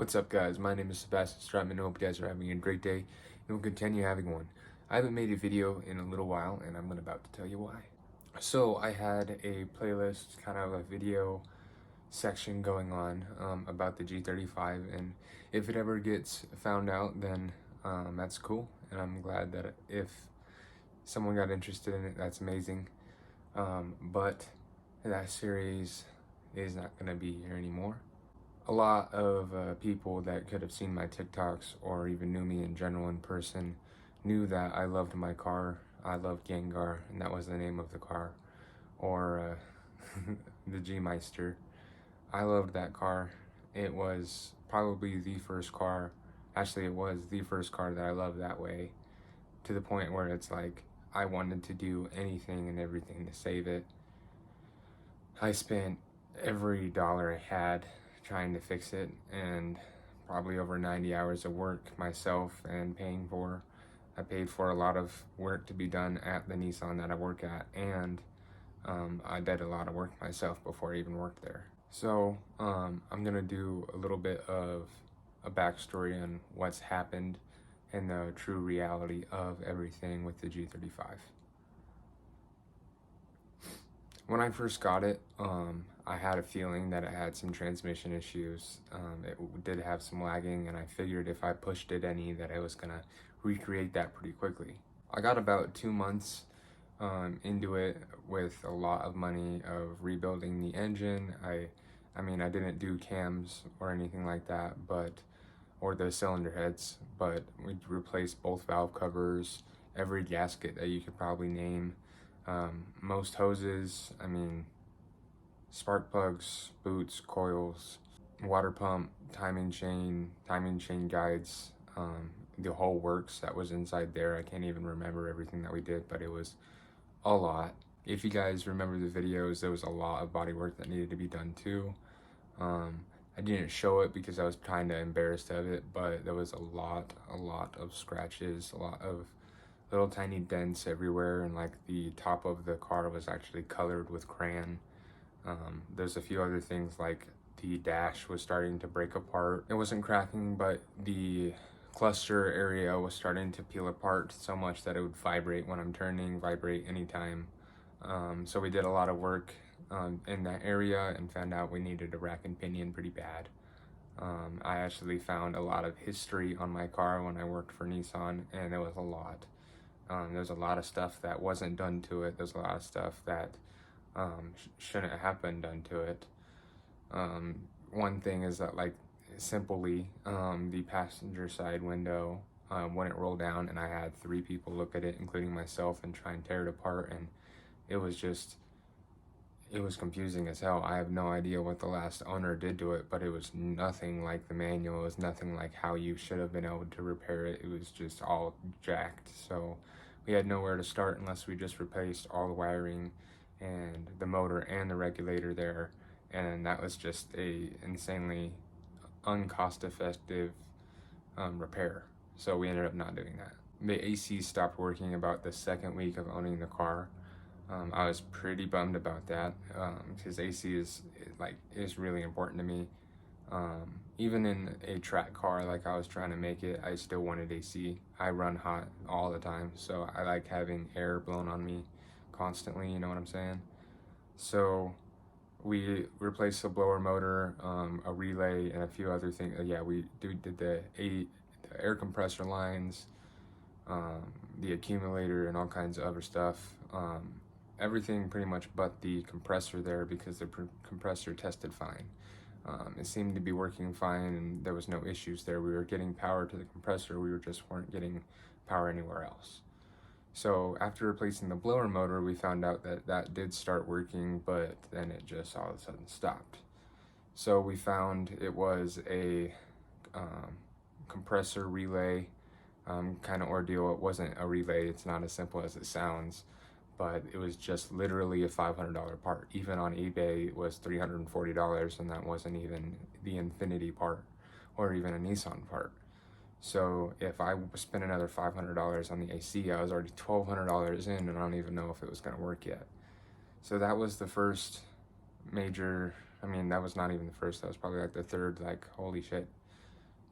What's up, guys? My name is Sebastian Stratman. I hope you guys are having a great day and will continue having one. I haven't made a video in a little while, and I'm about to tell you why. So I had a playlist, kind of a video section going on about the G35, and if it ever gets found out, then that's cool, and I'm glad that if someone got interested in it, that's amazing. But that series is not going to be here anymore. A lot of people that could have seen my TikToks or even knew me in general in person knew that I loved my car. I loved Gengar, and that was the name of the car, or the G-Meister. I loved that car. It was probably the first car, actually it was the first car that I loved that way, to the point where it's like I wanted to do anything and everything to save it. I spent every dollar I had trying to fix it, and probably over 90 hours of work myself and paying for. I paid for a lot of work to be done at the Nissan that I work at, and I did a lot of work myself before I even worked there. So I'm gonna do a little bit of a backstory on what's happened and the true reality of everything with the G35. When I first got it, I had a feeling that it had some transmission issues. It did have some lagging, and I figured if I pushed it any, that I was gonna recreate that pretty quickly. I got about 2 months into it with a lot of money of rebuilding the engine. I mean, I didn't do cams or anything like that, or the cylinder heads, but we replaced both valve covers, every gasket that you could probably name. Most hoses, I mean, spark plugs, boots, coils, water pump, timing chain guides, the whole works that was inside there. I can't even remember everything that we did, but it was a lot. If you guys remember the videos, there was a lot of body work that needed to be done too. I didn't show it because I was kind of embarrassed of it, but there was a lot of scratches, a lot of little tiny dents everywhere, and like the top of the car was actually colored with crayon. There's a few other things, like the dash was starting to break apart. It wasn't cracking, but the cluster area was starting to peel apart so much that it would vibrate when I'm turning, vibrate anytime. So we did a lot of work in that area and found out we needed a rack and pinion pretty bad. I actually found a lot of history on my car when I worked for Nissan, and there was a lot. There's a lot of stuff that wasn't done to it. There's a lot of stuff that shouldn't have been done to it. One thing is that, like, simply the passenger side window, when it rolled down, and I had 3 people look at it, including myself, and try and tear it apart, and it was confusing as hell. I have no idea what the last owner did to it, but it was nothing like the manual. It was nothing like how you should have been able to repair it. It was just all jacked. So we had nowhere to start unless we just replaced all the wiring and the motor and the regulator there. And that was just a insanely uncost-effective repair. So we ended up not doing that. The AC stopped working about the 2nd week of owning the car. I was pretty bummed about that because AC is really important to me. Even in a track car, like I was trying to make it, I still wanted AC. I run hot all the time, so I like having air blown on me constantly, you know what I'm saying? So we replaced the blower motor, a relay, and a few other things. Yeah, we did the air compressor lines, the accumulator, and all kinds of other stuff. Everything pretty much but the compressor there, because the compressor tested fine. It seemed to be working fine, and there was no issues there. We were getting power to the compressor, we just weren't getting power anywhere else. So after replacing the blower motor, we found out that that did start working, but then it just all of a sudden stopped. So we found it was a compressor relay kind of ordeal. It wasn't a relay, it's not as simple as it sounds, but it was just literally a $500 part. Even on eBay, it was $340, and that wasn't even the Infiniti part or even a Nissan part. So if I spent another $500 on the AC, I was already $1,200 in, and I don't even know if it was going to work yet. So that was the first major, I mean, that was not even the first, that was probably like the third, like, holy shit.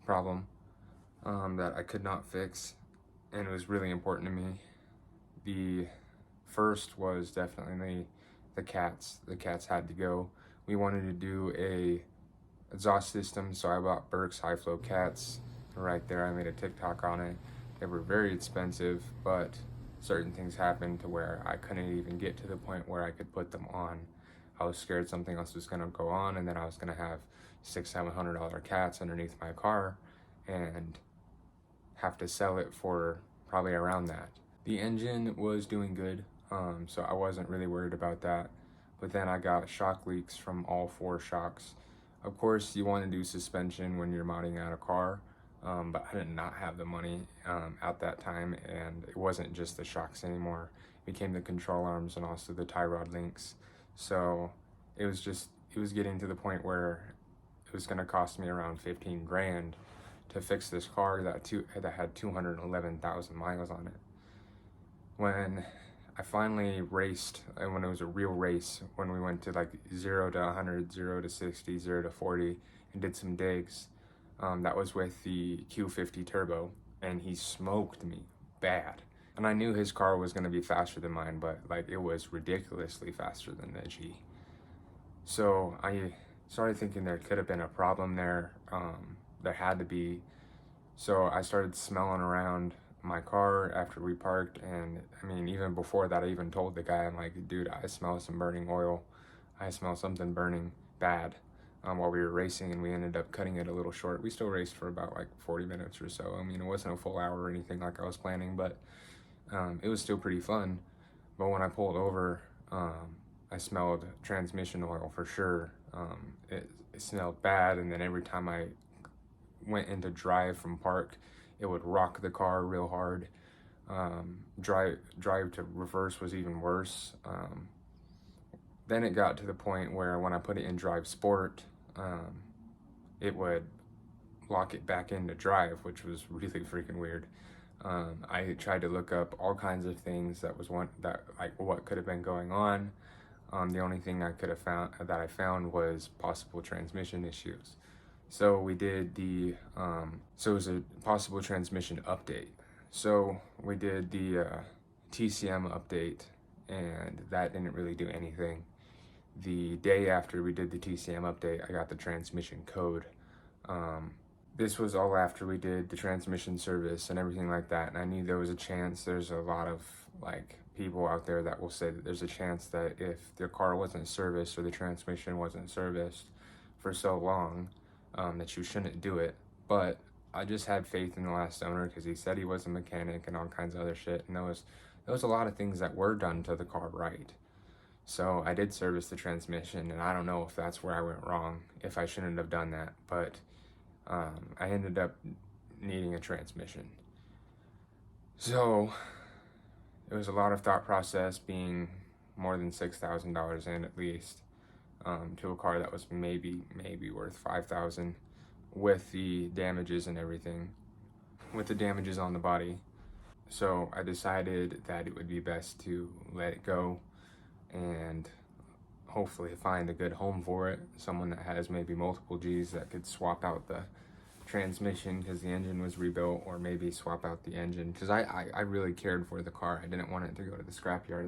problem that I could not fix, and it was really important to me. The first was definitely the cats. The cats had to go. We wanted to do a exhaust system, so I bought Burke's high flow cats. Right there, I made a TikTok on it. They were very expensive, but certain things happened to where I couldn't even get to the point where I could put them on. I was scared something else was gonna go on, and then I was gonna have $600-700 cats underneath my car and have to sell it for probably around that. The engine was doing good, so I wasn't really worried about that. But then I got shock leaks from all four shocks. Of course, you want to do suspension when you're modding out a car, but I did not have the money at that time, and it wasn't just the shocks anymore. It became the control arms and also the tie rod links. So it was getting to the point where it was going to cost me around 15 grand to fix this car that had 211,000 miles on it. When I finally raced, and when it was a real race, when we went to like 0 to 100, 0 to 60, 0 to 40, and did some digs, that was with the Q50 turbo, and he smoked me bad. And I knew his car was going to be faster than mine, but like it was ridiculously faster than the G. So I started thinking there could have been a problem there. There had to be. So I started smelling around my car after we parked, and I mean, even before that, I even told the guy, I'm like, dude, I smell some burning oil. I smell something burning bad while we were racing, and we ended up cutting it a little short. We still raced for about like 40 minutes or so. I mean, it wasn't a full hour or anything like I was planning, but it was still pretty fun. But when I pulled over, I smelled transmission oil for sure. It smelled bad, and then every time I went into drive from park, it would rock the car real hard. Drive to reverse was even worse. Then it got to the point where when I put it in drive sport, it would lock it back into drive, which was really freaking weird. I tried to look up all kinds of things that what could have been going on. The only thing I found was possible transmission issues. So we did so it was a possible transmission update. So we did the TCM update, and that didn't really do anything. The day after we did the TCM update, I got the transmission code. This was all after we did the transmission service and everything like that, and I knew there was a chance. There's a lot of like people out there that will say that there's a chance that if their car wasn't serviced or the transmission wasn't serviced for so long, that you shouldn't do it. But I just had faith in the last owner because he said he was a mechanic and all kinds of other shit, and there was a lot of things that were done to the car right. So I did service the transmission, and I don't know if that's where I went wrong, if I shouldn't have done that, but I ended up needing a transmission. So it was a lot of thought process, being more than $6,000 in at least, to a car that was maybe worth $5,000 with the damages and everything, with the damages on the body. So I decided that it would be best to let it go and hopefully find a good home for it, someone that has maybe multiple G's that could swap out the transmission because the engine was rebuilt, or maybe swap out the engine because I really cared for the car. I didn't want it to go to the scrapyard.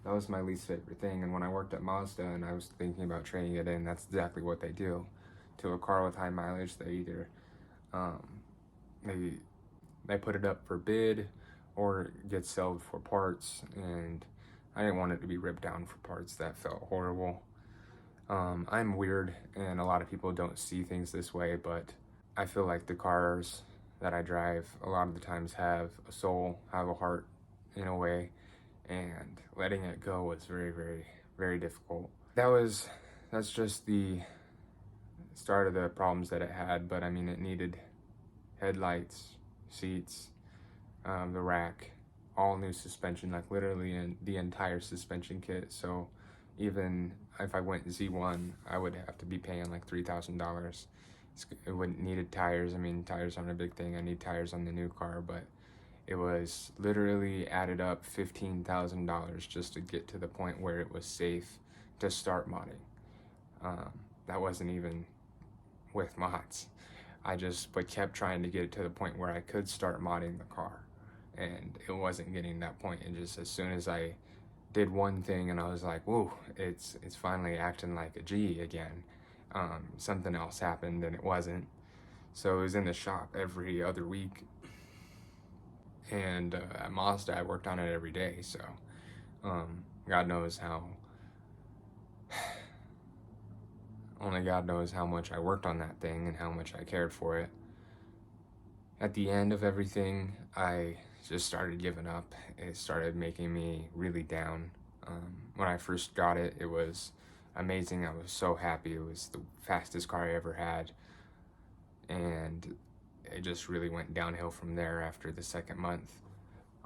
That was my least favorite thing. And when I worked at Mazda and I was thinking about trading it in, that's exactly what they do to a car with high mileage. They either they put it up for bid or it gets sold for parts, and I didn't want it to be ripped down for parts. That felt horrible. I'm weird, and a lot of people don't see things this way, but I feel like the cars that I drive a lot of the times have a soul, have a heart in a way, and letting it go was very, very, very difficult. That's just the start of the problems that it had, but I mean, it needed headlights, seats, the rack, all new suspension, like literally the entire suspension kit. So even if I went Z1, I would have to be paying like $3,000. It wouldn't needed tires. I mean, tires aren't a big thing. I need tires on the new car, but it was literally added up $15,000 just to get to the point where it was safe to start modding. That wasn't even with mods. but kept trying to get it to the point where I could start modding the car, and it wasn't getting that point. And just as soon as I did one thing and I was like, whoa, it's finally acting like a G again, something else happened and it wasn't. So it was in the shop every other week, and at Mazda I worked on it every day. So God knows how, only God knows how much I worked on that thing and how much I cared for it. At the end of everything, I just started giving up. It started making me really down. When I first got it, it was amazing. I was so happy. It was the fastest car I ever had. And it just really went downhill from there after the second month.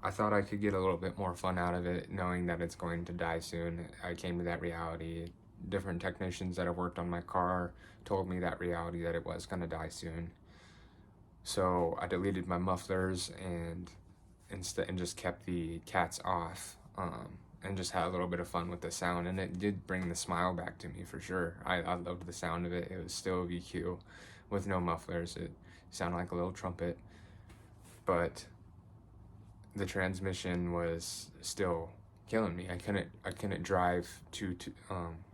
I thought I could get a little bit more fun out of it, knowing that it's going to die soon. I came to that reality. Different technicians that have worked on my car told me that reality, that it was going to die soon. So I deleted my mufflers and just kept the cats off, and just had a little bit of fun with the sound, and it did bring the smile back to me for sure. I loved the sound of it. It was still a VQ with no mufflers. It sounded like a little trumpet, but the transmission was still killing me. I couldn't drive to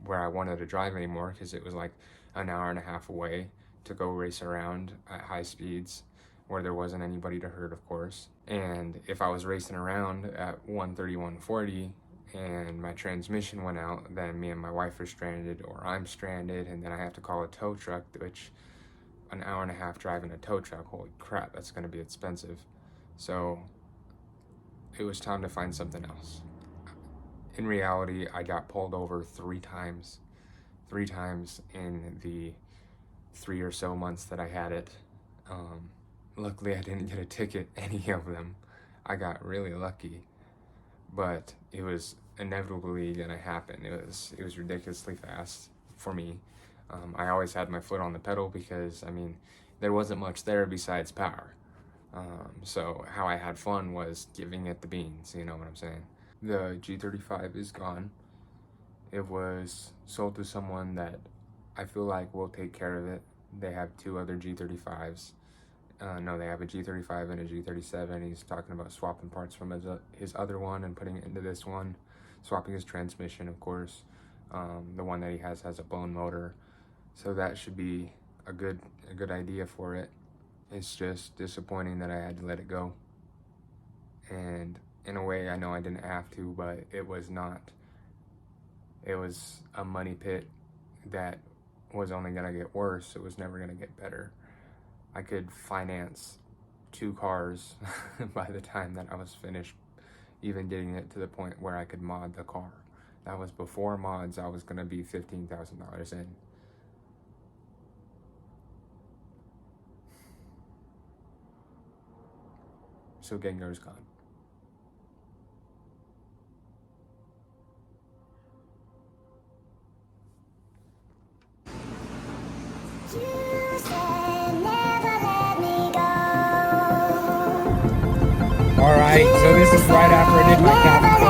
where I wanted to drive anymore, because it was like an hour and a half away to go race around at high speeds where there wasn't anybody to hurt, of course. And if I was racing around at 130, 140 and my transmission went out, then me and my wife are stranded, or I'm stranded, and then I have to call a tow truck, which an hour and a half driving a tow truck, holy crap, that's going to be expensive. So it was time to find something else. In reality, I got pulled over 3 times in the 3 or so months that I had it. Luckily, I didn't get a ticket any of them. I got really lucky, but it was inevitably gonna happen. It was ridiculously fast for me. I always had my foot on the pedal because, I mean, there wasn't much there besides power. So how I had fun was giving it the beans, you know what I'm saying? The G35 is gone. It was sold to someone that I feel like will take care of it. They have 2 other G35s. No, they have a G35 and a G37. He's talking about swapping parts from his other one and putting it into this one. Swapping his transmission, of course. The one that he has a blown motor. So that should be a good idea for it. It's just disappointing that I had to let it go. And in a way, I know I didn't have to, but it was not. It was a money pit that was only gonna get worse. It was never gonna get better. I could finance 2 cars by the time that I was finished, even getting it to the point where I could mod the car. That was before mods. I was gonna be $15,000 in. So Gengar's gone. Alright, so this is right after I did my cabin